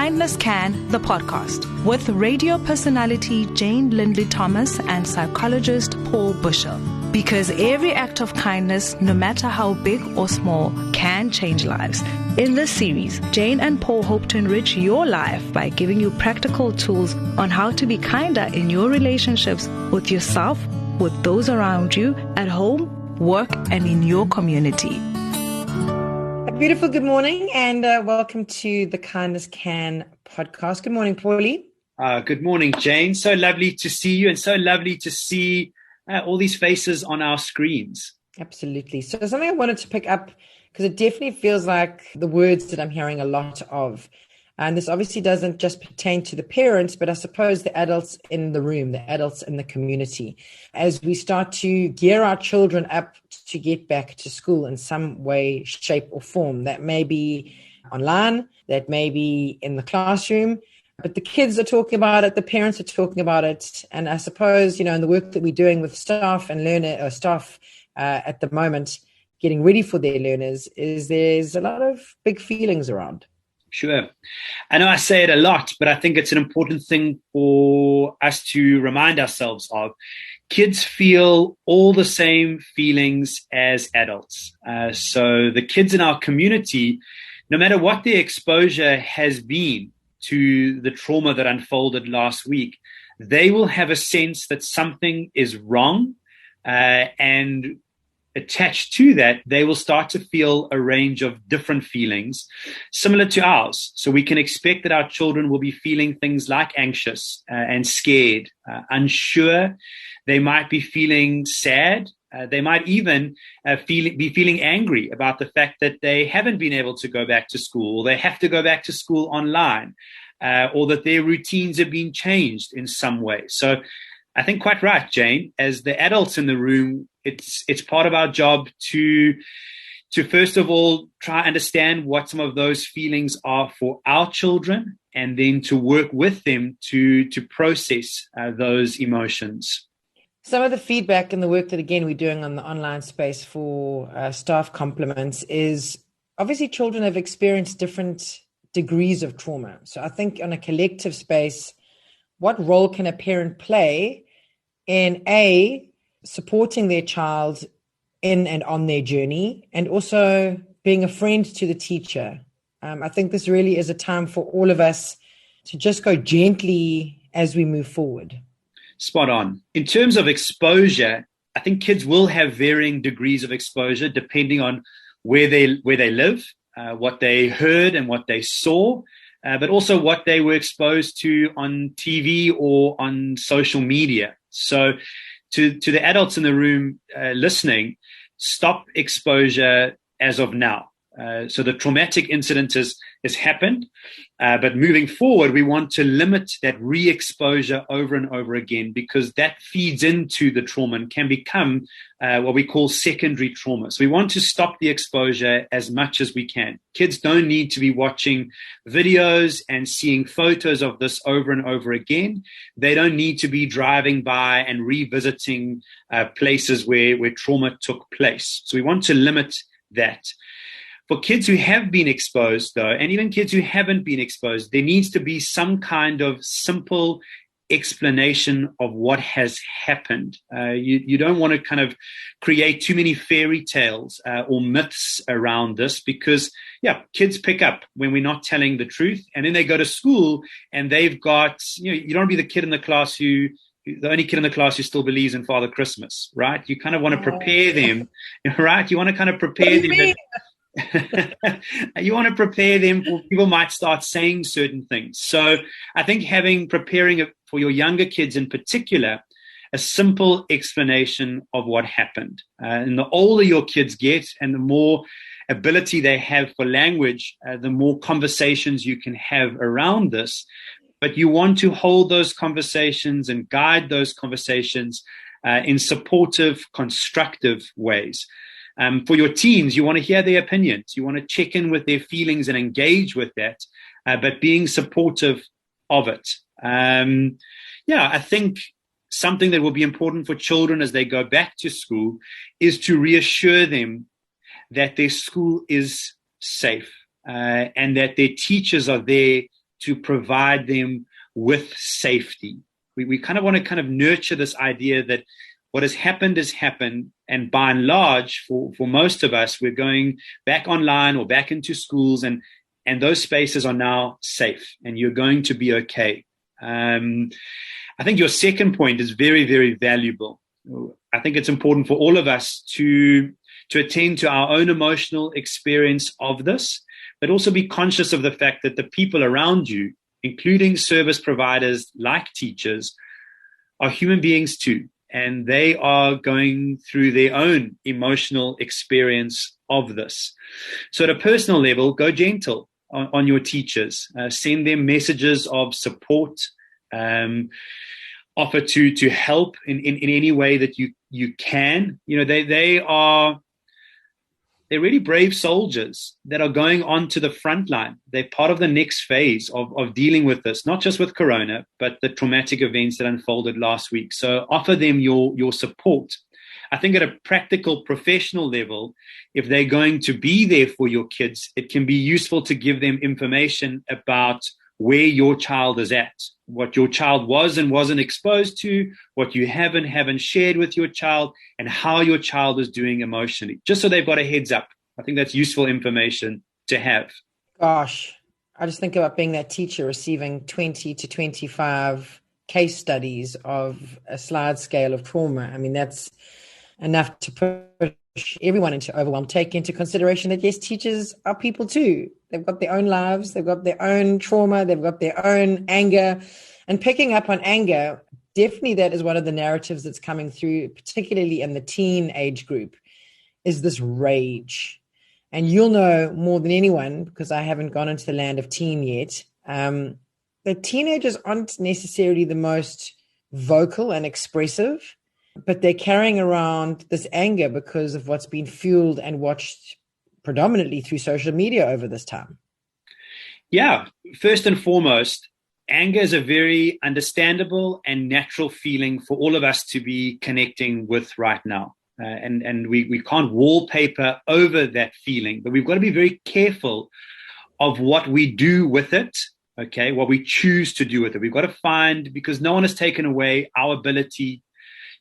Kindness Can, the podcast, with radio personality Jane Lindley Thomas and psychologist Paul Bushell. Because every act of kindness, no matter how big or small, can change lives. In this series, Jane and Paul hope to enrich your life by giving you practical tools on how to be kinder in your relationships with yourself, with those around you, at home, work, and in your community. A beautiful good morning and welcome to the Kindness Can podcast. Good morning, Paulie. Good morning, Jane. So lovely to see you and so lovely to see all these faces on our screens. Absolutely. So something I wanted to pick up, because it definitely feels like the words that I'm hearing a lot of. And this obviously doesn't just pertain to the parents, but I suppose the adults in the room, the adults in the community, as we start to gear our children up to get back to school in some way, shape, or form. That may be online, that may be in the classroom, but the kids are talking about it, the parents are talking about it. And I suppose, in the work that we're doing with staff and staff at the moment, getting ready for their learners, there's a lot of big feelings around. Sure. I know I say it a lot, but I think it's an important thing for us to remind ourselves of. Kids feel all the same feelings as adults. So the kids in our community, no matter what their exposure has been to the trauma that unfolded last week, they will have a sense that something is wrong, and attached to that, they will start to feel a range of different feelings similar to ours. So we can expect that our children will be feeling things like anxious and scared, unsure. They might be feeling sad. They might even be feeling angry about the fact that they haven't been able to go back to school, or they have to go back to school online, or that their routines have been changed in some way. So I think quite right, Jane, as the adults in the room, it's part of our job to first of all try and understand what some of those feelings are for our children, and then to work with them to process those emotions. Some of the feedback and the work that, again, we're doing on the online space for staff compliments is obviously children have experienced different degrees of trauma. So I think on a collective space, what role can a parent play in supporting their child in and on their journey, and also being a friend to the teacher? I think this really is a time for all of us to just go gently as we move forward. Spot on. In terms of exposure, I think kids will have varying degrees of exposure depending on where they live, what they heard and what they saw, but also what they were exposed to on TV or on social media. So to the adults in the room listening, stop exposure as of now. So the traumatic incident has happened, but moving forward, we want to limit that re-exposure over and over again, because that feeds into the trauma and can become what we call secondary trauma. So we want to stop the exposure as much as we can. Kids don't need to be watching videos and seeing photos of this over and over again. They don't need to be driving by and revisiting places where trauma took place. So we want to limit that. For kids who have been exposed, though, and even kids who haven't been exposed, there needs to be some kind of simple explanation of what has happened. You don't want to kind of create too many fairy tales or myths around this, because, kids pick up when we're not telling the truth, and then they go to school and they've got, you don't want to be the kid in the class the only kid in the class who still believes in Father Christmas, right? You kind of want to prepare them, right? You want to kind of prepare them. You want to prepare them for people might start saying certain things. So I think preparing for your younger kids in particular, a simple explanation of what happened. And the older your kids get and the more ability they have for language, the more conversations you can have around this. But you want to hold those conversations and guide those conversations in supportive, constructive ways. For your teens, you want to hear their opinions. You want to check in with their feelings and engage with that, but being supportive of it. I think something that will be important for children as they go back to school is to reassure them that their school is safe and that their teachers are there to provide them with safety. We kind of want to nurture this idea that what has happened, and by and large, for most of us, we're going back online or back into schools, and those spaces are now safe, and you're going to be okay. I think your second point is very, very valuable. I think it's important for all of us to attend to our own emotional experience of this, but also be conscious of the fact that the people around you, including service providers like teachers, are human beings too. And they are going through their own emotional experience of this. So at a personal level, go gentle on your teachers. Send them messages of support. Offer to help in any way that you can. They're really brave soldiers that are going on to the front line. They're part of the next phase of dealing with this, not just with Corona, but the traumatic events that unfolded last week. So offer them your support. I think at a practical professional level, if they're going to be there for your kids, it can be useful to give them information about where your child is at, what your child was and wasn't exposed to, what you haven't shared with your child, and how your child is doing emotionally, just so they've got a heads up. I think that's useful information to have. Gosh, I just think about being that teacher receiving 20 to 25 case studies of a slide scale of trauma. I mean, that's enough to push everyone into overwhelm. Take into consideration that, yes, teachers are people too. They've got their own lives, they've got their own trauma, they've got their own anger. And picking up on anger, definitely that is one of the narratives that's coming through, particularly in the teen age group, is this rage. And you'll know more than anyone, because I haven't gone into the land of teen yet, that teenagers aren't necessarily the most vocal and expressive, but they're carrying around this anger because of what's been fueled and watched predominantly through social media over this time. Yeah, first and foremost, anger is a very understandable and natural feeling for all of us to be connecting with right now. And we can't wallpaper over that feeling, but we've got to be very careful of what we do with it, okay, what we choose to do with it. We've got to find, because no one has taken away our ability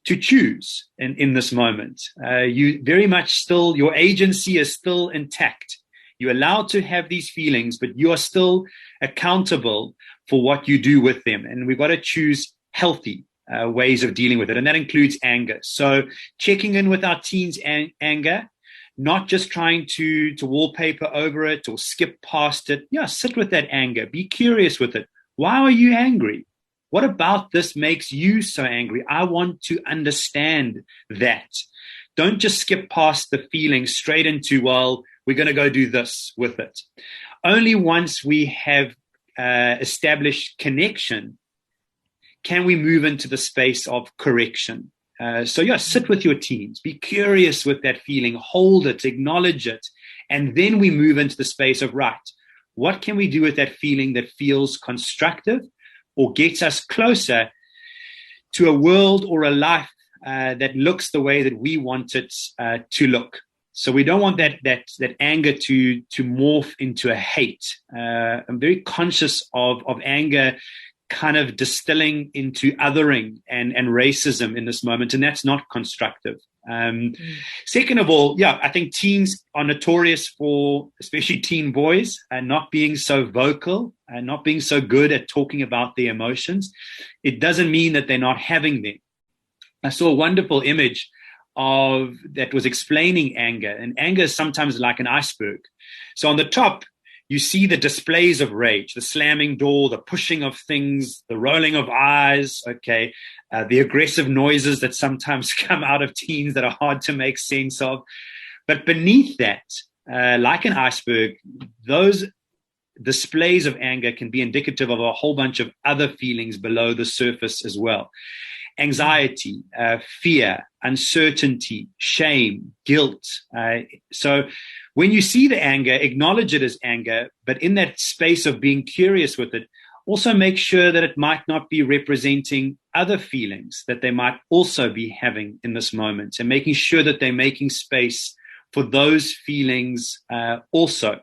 to choose in this moment. You very much still, your agency is still intact. You're allowed to have these feelings, but you are still accountable for what you do with them. And we've got to choose healthy ways of dealing with it. And that includes anger. So checking in with our teens' anger, not just trying to wallpaper over it or skip past it. Yeah, sit with that anger. Be curious with it. Why are you angry? What about this makes you so angry? I want to understand that. Don't just skip past the feeling straight into, well, we're going to go do this with it. Only once we have established connection can we move into the space of correction. Sit with your teens. Be curious with that feeling. Hold it, acknowledge it. And then we move into the space of, right, what can we do with that feeling that feels constructive or gets us closer to a world or a life that looks the way that we want it to look. So we don't want that anger to morph into a hate. I'm very conscious of anger kind of distilling into othering and racism in this moment, and that's not constructive. Second of all, I think teens are notorious for, especially teen boys, not being so vocal and not being so good at talking about their emotions. It doesn't mean that they're not having them. I saw a wonderful image that was explaining anger, and anger is sometimes like an iceberg. So on the top, you see the displays of rage, the slamming door, the pushing of things, the rolling of eyes, the aggressive noises that sometimes come out of teens that are hard to make sense of. But beneath that, like an iceberg, those displays of anger can be indicative of a whole bunch of other feelings below the surface as well. Anxiety, fear, uncertainty, shame, guilt. So when you see the anger, acknowledge it as anger, but in that space of being curious with it, also make sure that it might not be representing other feelings that they might also be having in this moment, and making sure that they're making space for those feelings also.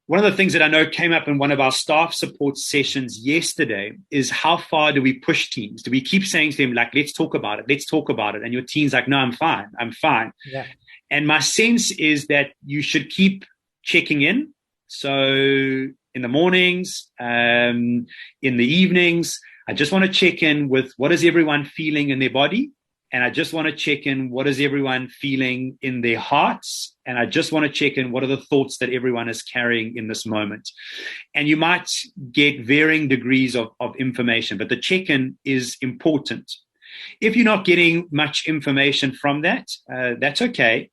One of the things that I know came up in one of our staff support sessions yesterday is how far do we push teens? Do we keep saying to them, like, let's talk about it, let's talk about it? And your teen's like, no, I'm fine. Yeah. And my sense is that you should keep checking in. So in the mornings, in the evenings, I just want to check in with what is everyone feeling in their body. And I just want to check in what is everyone feeling in their hearts. And I just want to check in what are the thoughts that everyone is carrying in this moment. And you might get varying degrees of information, but the check-in is important. If you're not getting much information from that, that's okay.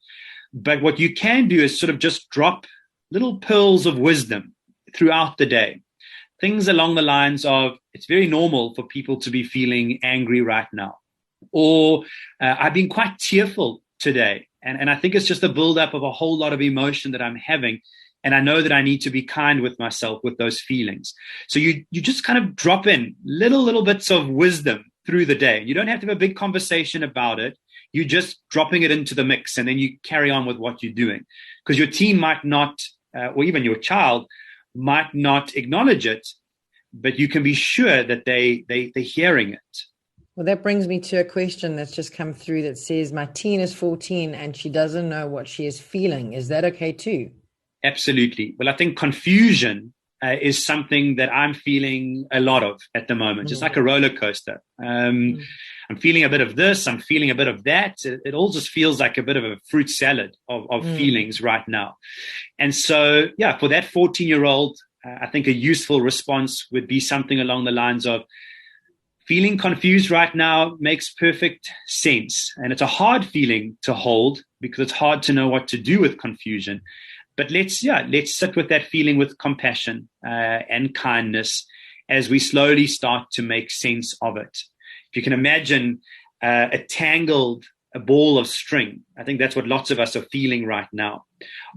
But what you can do is sort of just drop little pearls of wisdom throughout the day. Things along the lines of, it's very normal for people to be feeling angry right now. Or I've been quite tearful today. And I think it's just a buildup of a whole lot of emotion that I'm having. And I know that I need to be kind with myself with those feelings. So you just kind of drop in little bits of wisdom through the day. You don't have to have a big conversation about it. You're just dropping it into the mix, and then you carry on with what you're doing. Because your teen might not, or even your child might not acknowledge it, but you can be sure that they're hearing it. Well, that brings me to a question that's just come through that says, my teen is 14 and she doesn't know what she is feeling. Is that okay too? Absolutely. Well, I think confusion is something that I'm feeling a lot of at the moment, just like a roller coaster. I'm feeling a bit of this, I'm feeling a bit of that. It all just feels like a bit of a fruit salad of feelings right now. And so, yeah, for that 14-year-old, I think a useful response would be something along the lines of, feeling confused right now makes perfect sense. And it's a hard feeling to hold because it's hard to know what to do with confusion. But let's sit with that feeling with compassion and kindness as we slowly start to make sense of it. If you can imagine a ball of string, I think that's what lots of us are feeling right now.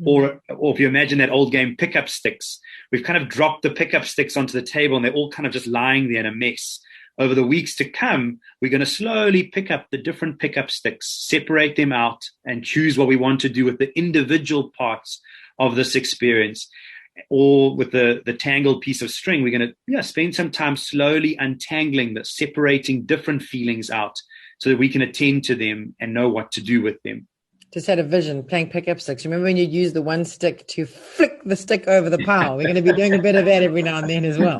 Or if you imagine that old game, pickup sticks, we've kind of dropped the pickup sticks onto the table and they're all kind of just lying there in a mess. Over the weeks to come, we're going to slowly pick up the different pickup sticks, separate them out, and choose what we want to do with the individual parts of this experience. Or with the tangled piece of string, we're going to spend some time slowly untangling this, separating different feelings out so that we can attend to them and know what to do with them. Just had a vision playing pickup sticks. Remember when you use the one stick to flick the stick over the pile? We're going to be doing a bit of that every now and then as well.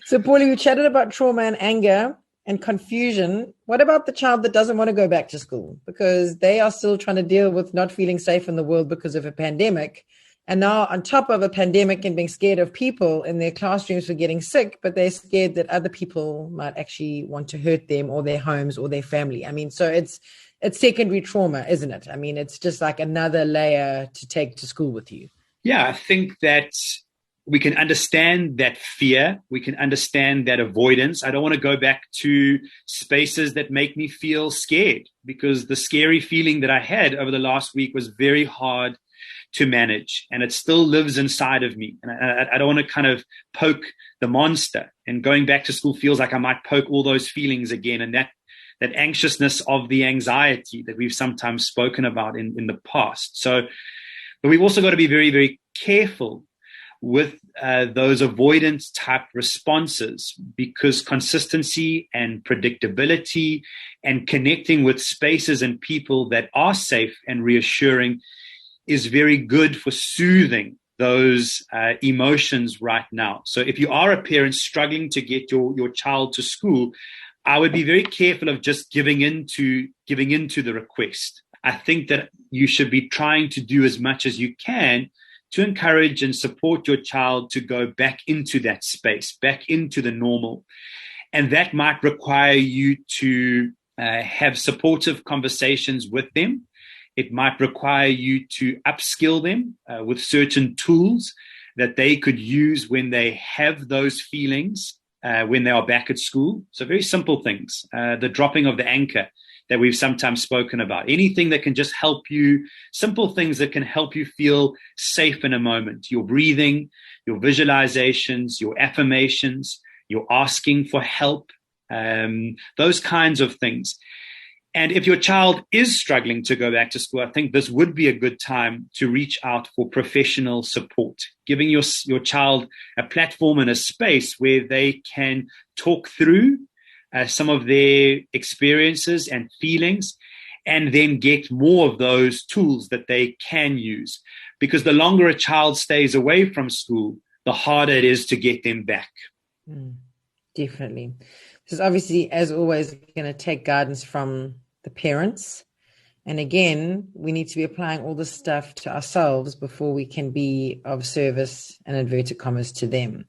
So, Paulie, we chatted about trauma and anger and confusion. What about the child that doesn't want to go back to school because they are still trying to deal with not feeling safe in the world because of a pandemic? And now on top of a pandemic and being scared of people in their classrooms for getting sick, but they're scared that other people might actually want to hurt them or their homes or their family. I mean, so it's secondary trauma, isn't it? I mean, it's just like another layer to take to school with you. Yeah, I think that we can understand that fear. We can understand that avoidance. I don't want to go back to spaces that make me feel scared because the scary feeling that I had over the last week was very hard to manage, and it still lives inside of me. And I don't want to kind of poke the monster, and going back to school feels like I might poke all those feelings again. And that anxiousness of the anxiety that we've sometimes spoken about in the past. So, but we've also got to be very, very careful with those avoidance type responses because consistency and predictability and connecting with spaces and people that are safe and reassuring is very good for soothing those emotions right now. So if you are a parent struggling to get your child to school, I would be very careful of just giving into the request. I think that you should be trying to do as much as you can to encourage and support your child to go back into that space, back into the normal. And that might require you to have supportive conversations with them. It might require you to upskill them with certain tools that they could use when they have those feelings, when they are back at school. So very simple things, the dropping of the anchor that we've sometimes spoken about, anything that can just help you, simple things that can help you feel safe in a moment, your breathing, your visualizations, your affirmations, your asking for help, those kinds of things. And if your child is struggling to go back to school, I think this would be a good time to reach out for professional support, giving your child a platform and a space where they can talk through some of their experiences and feelings, and then get more of those tools that they can use. Because the longer a child stays away from school, the harder it is to get them back. Definitely. This is obviously, as always, going to take guidance from the parents. And again, we need to be applying all this stuff to ourselves before we can be of service, and inverted commas, to them.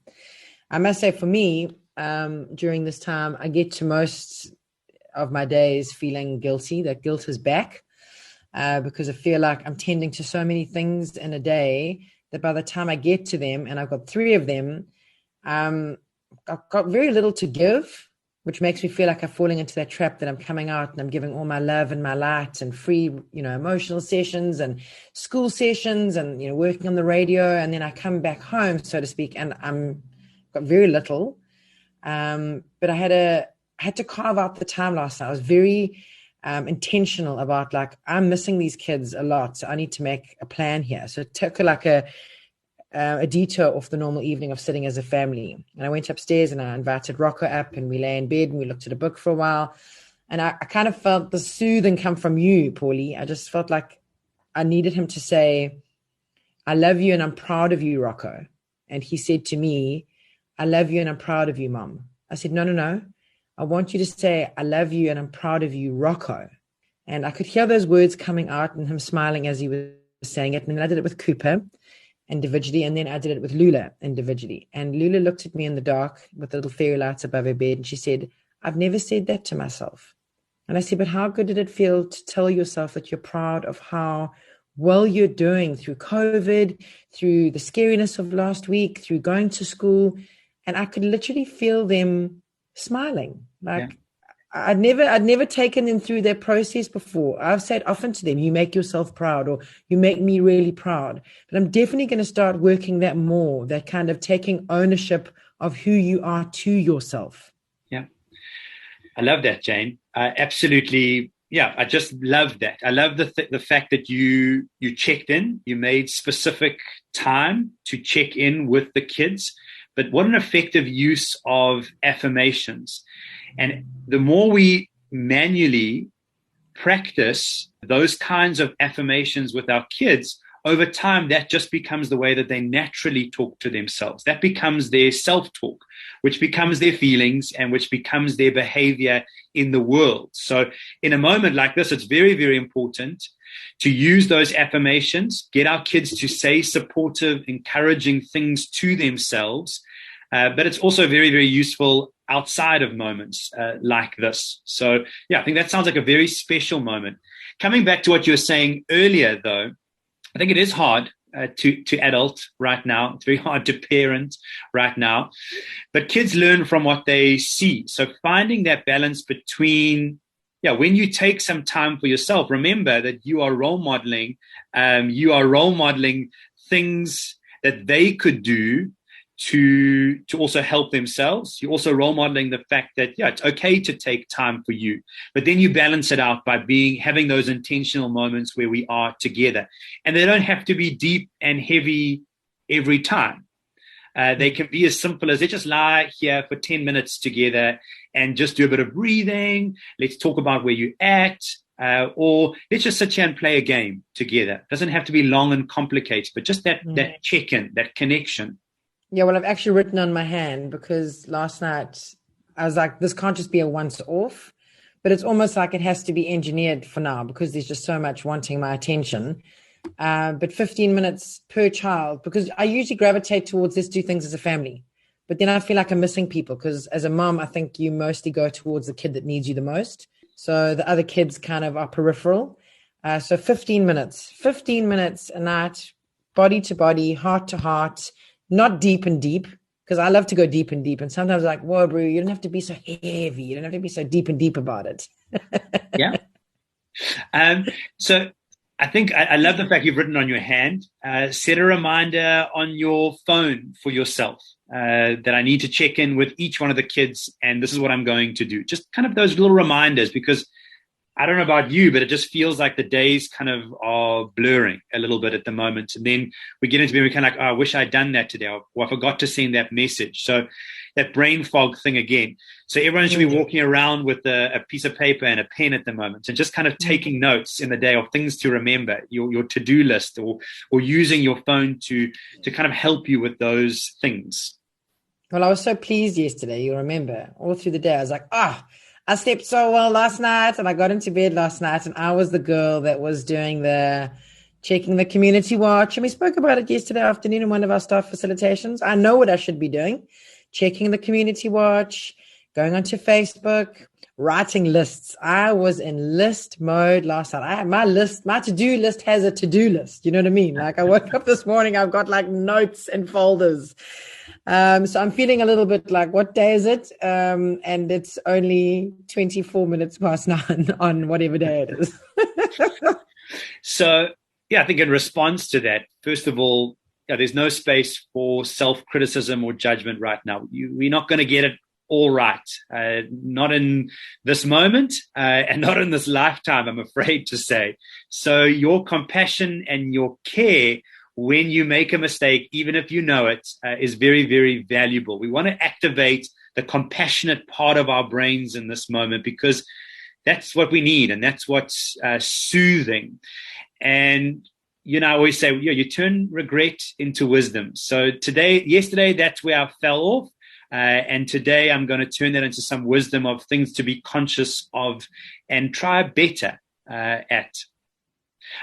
I must say, for me, during this time, I get to most of my days feeling guilty. That guilt is back because I feel like I'm tending to so many things in a day that by the time I get to them, and I've got 3 of them, I've got very little to give, which makes me feel like I'm falling into that trap that I'm coming out and I'm giving all my love and my light and free, emotional sessions and school sessions and, working on the radio. And then I come back home, so to speak, and I'm got very little. But I had to carve out the time last night. I was very intentional about, like, I'm missing these kids a lot, so I need to make a plan here. So it took like a detour off the normal evening of sitting as a family. And I went upstairs and I invited Rocco up, and we lay in bed and we looked at a book for a while. And I kind of felt the soothing come from you, Paulie. I just felt like I needed him to say, I love you and I'm proud of you, Rocco. And he said to me, I love you and I'm proud of you, Mom. I said, no. I want you to say, I love you and I'm proud of you, Rocco. And I could hear those words coming out and him smiling as he was saying it. And then I did it with Cooper individually, and then I did it with Lula individually. And Lula looked at me in the dark with the little fairy lights above her bed, and she said, I've never said that to myself. And I said, but how good did it feel to tell yourself that you're proud of how well you're doing through COVID, through the scariness of last week, through going to school? And I could literally feel them smiling. Like, I'd never taken them through that process before. I've said often to them, you make yourself proud, or you make me really proud. But I'm definitely going to start working that more, that kind of taking ownership of who you are to yourself. Yeah. I love that, Jane. Absolutely. Yeah, I just love that. I love the fact that you checked in, you made specific time to check in with the kids. But what an effective use of affirmations. And the more we manually practice those kinds of affirmations with our kids, over time, that just becomes the way that they naturally talk to themselves. That becomes their self-talk, which becomes their feelings and which becomes their behavior in the world. So in a moment like this, it's very, very important to use those affirmations, get our kids to say supportive, encouraging things to themselves. But it's also very, very useful outside of moments like this. So, yeah, I think that sounds like a very special moment. Coming back to what you were saying earlier, though, I think it is hard to adult right now. It's very hard to parent right now. But kids learn from what they see. So finding that balance between, when you take some time for yourself, remember that you are role modeling. You are role modeling things that they could do to also help themselves. You're also role modeling the fact that, it's okay to take time for you, but then you balance it out by having those intentional moments where we are together. And they don't have to be deep and heavy every time. They can be as simple as, let's just lie here for 10 minutes together and just do a bit of breathing. Let's talk about where you're at. Or let's just sit here and play a game together. It doesn't have to be long and complicated, but just that check-in, that connection. Yeah, well, I've actually written on my hand, because last night I was like, this can't just be a once off, but it's almost like it has to be engineered for now, because there's just so much wanting my attention. But 15 minutes per child, because I usually gravitate towards let's do things as a family. But then I feel like I'm missing people, because as a mom, I think you mostly go towards the kid that needs you the most. So the other kids kind of are peripheral. So 15 minutes a night, body to body, heart to heart. Not deep and deep, because I love to go deep and deep. And sometimes I'm like, whoa, bro, you don't have to be so heavy. You don't have to be so deep and deep about it. Yeah. So I think I love the fact you've written on your hand. Set a reminder on your phone for yourself that I need to check in with each one of the kids, and this is what I'm going to do. Just kind of those little reminders, because I don't know about you, but it just feels like the days kind of are blurring a little bit at the moment. And then we get into being kind of like, oh, I wish I'd done that today. Or I forgot to send that message. So that brain fog thing again. So everyone should be walking around with a piece of paper and a pen at the moment and just kind of taking notes in the day of things to remember, your to-do list, or using your phone to kind of help you with those things. Well, I was so pleased yesterday. You remember all through the day, I was like, I slept so well last night, and I got into bed last night, and I was the girl that was doing checking the community watch. And we spoke about it yesterday afternoon in one of our staff facilitations. I know what I should be doing: checking the community watch, going onto Facebook, writing lists. I was in list mode last night. My to-do list has a to-do list. You know what I mean? Like, I woke up this morning, I've got like notes and folders. So I'm feeling a little bit like, what day is it? And it's only 24 minutes past 9 on whatever day it is. So, yeah, I think in response to that, first of all, there's no space for self-criticism or judgment right now. We're not going to get it all right, not in this moment and not in this lifetime, I'm afraid to say. So your compassion and your care when you make a mistake, even if you know it, is very, very valuable. We want to activate the compassionate part of our brains in this moment, because that's what we need, and that's what's soothing. And, I always say, you turn regret into wisdom. So yesterday, that's where I fell off. And today I'm going to turn that into some wisdom of things to be conscious of and try better at.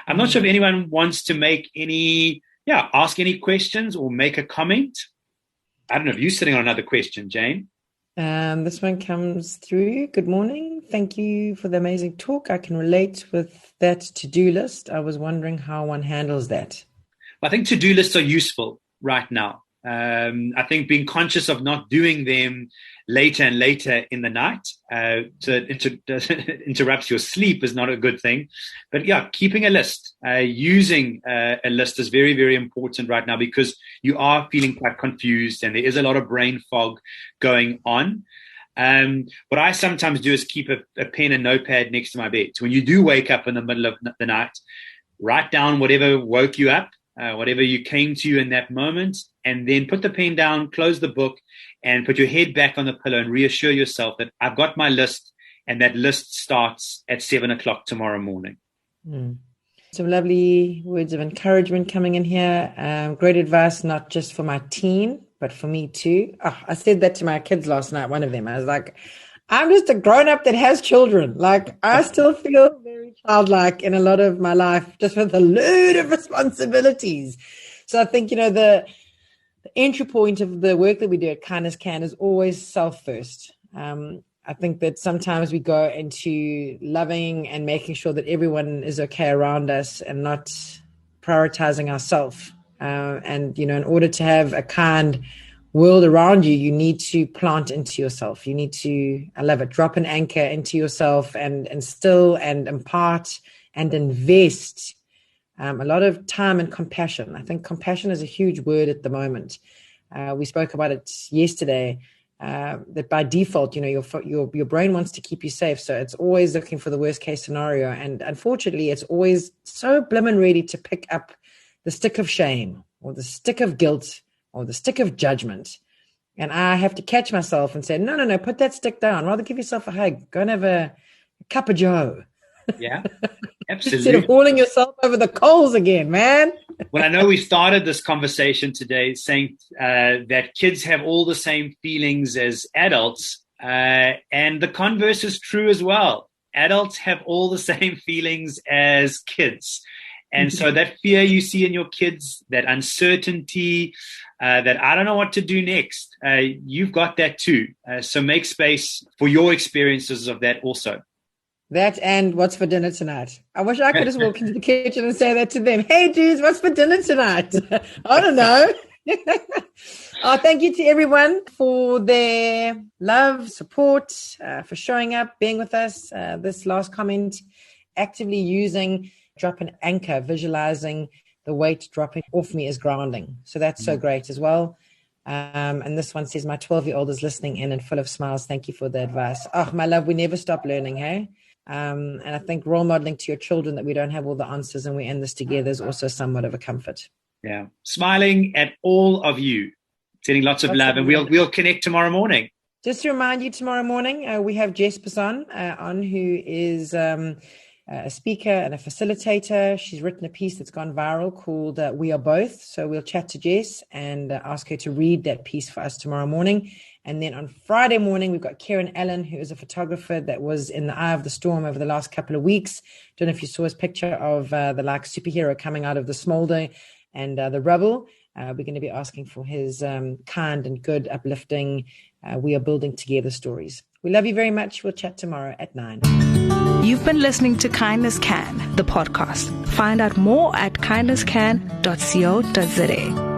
I'm not sure if anyone wants to ask any questions or make a comment. I don't know if you're sitting on another question, Jane. This one comes through. Good morning. Thank you for the amazing talk. I can relate with that to-do list. I was wondering how one handles that. I think to-do lists are useful right now. I think being conscious of not doing them later and later in the night interrupts your sleep is not a good thing. But yeah, keeping a list, using a list is very, very important right now, because you are feeling quite confused and there is a lot of brain fog going on. What I sometimes do is keep a pen and notepad next to my bed. So when you do wake up in the middle of the night, write down whatever woke you up, whatever you came to in that moment, and then put the pen down, close the book, and put your head back on the pillow and reassure yourself that I've got my list, and that list starts at 7:00 tomorrow morning. Some lovely words of encouragement coming in here. Great advice, not just for my teen, but for me too. I said that to my kids last night, one of them. I was like, I'm just a grown-up that has children. Like, I still feel very childlike in a lot of my life, just with a load of responsibilities. So I think, the entry point of the work that we do at KindnessCan is always self first. I think that sometimes we go into loving and making sure that everyone is okay around us and not prioritizing ourselves. And, in order to have a kind world around you, you need to plant into yourself. You need to, I love it, drop an anchor into yourself and instill and impart and invest a lot of time and compassion. I think compassion is a huge word at the moment. We spoke about it yesterday, that by default, your brain wants to keep you safe. So it's always looking for the worst case scenario. And unfortunately, it's always so blimmin' ready to pick up the stick of shame or the stick of guilt or the stick of judgment. And I have to catch myself and say, no, put that stick down. Rather give yourself a hug. Go and have a cup of joe. Yeah, absolutely. Instead of hauling yourself over the coals again, man. Well, I know we started this conversation today saying that kids have all the same feelings as adults, and the converse is true as well. Adults have all the same feelings as kids. And so that fear you see in your kids, that uncertainty, that I don't know what to do next, you've got that too. So make space for your experiences of that also. That and what's for dinner tonight. I wish I could just walk into the kitchen and say that to them. Hey, dudes, what's for dinner tonight? I don't know. Thank you to everyone for their love, support, for showing up, being with us. This last comment, actively using drop an anchor, visualizing the weight dropping off me is grounding. So that's so great as well. And this one says, my 12-year-old is listening in and full of smiles. Thank you for the advice. Oh, my love, we never stop learning, hey? And I think role modeling to your children that we don't have all the answers and we're in this together is also somewhat of a comfort. Yeah. Smiling at all of you. Sending lots of love. And we'll connect tomorrow morning. Just to remind you, tomorrow morning, we have Jess Passon on, who is a speaker and a facilitator. She's written a piece that's gone viral called We Are Both. So we'll chat to Jess and ask her to read that piece for us tomorrow morning. And then on Friday morning, we've got Karen Allen, who is a photographer that was in the eye of the storm over the last couple of weeks. Don't know if you saw his picture of the superhero coming out of the smolder and the rubble. We're going to be asking for his kind and good, uplifting, we are building together stories. We love you very much. We'll chat tomorrow at 9. You've been listening to Kindness Can, the podcast. Find out more at kindnesscan.co.za.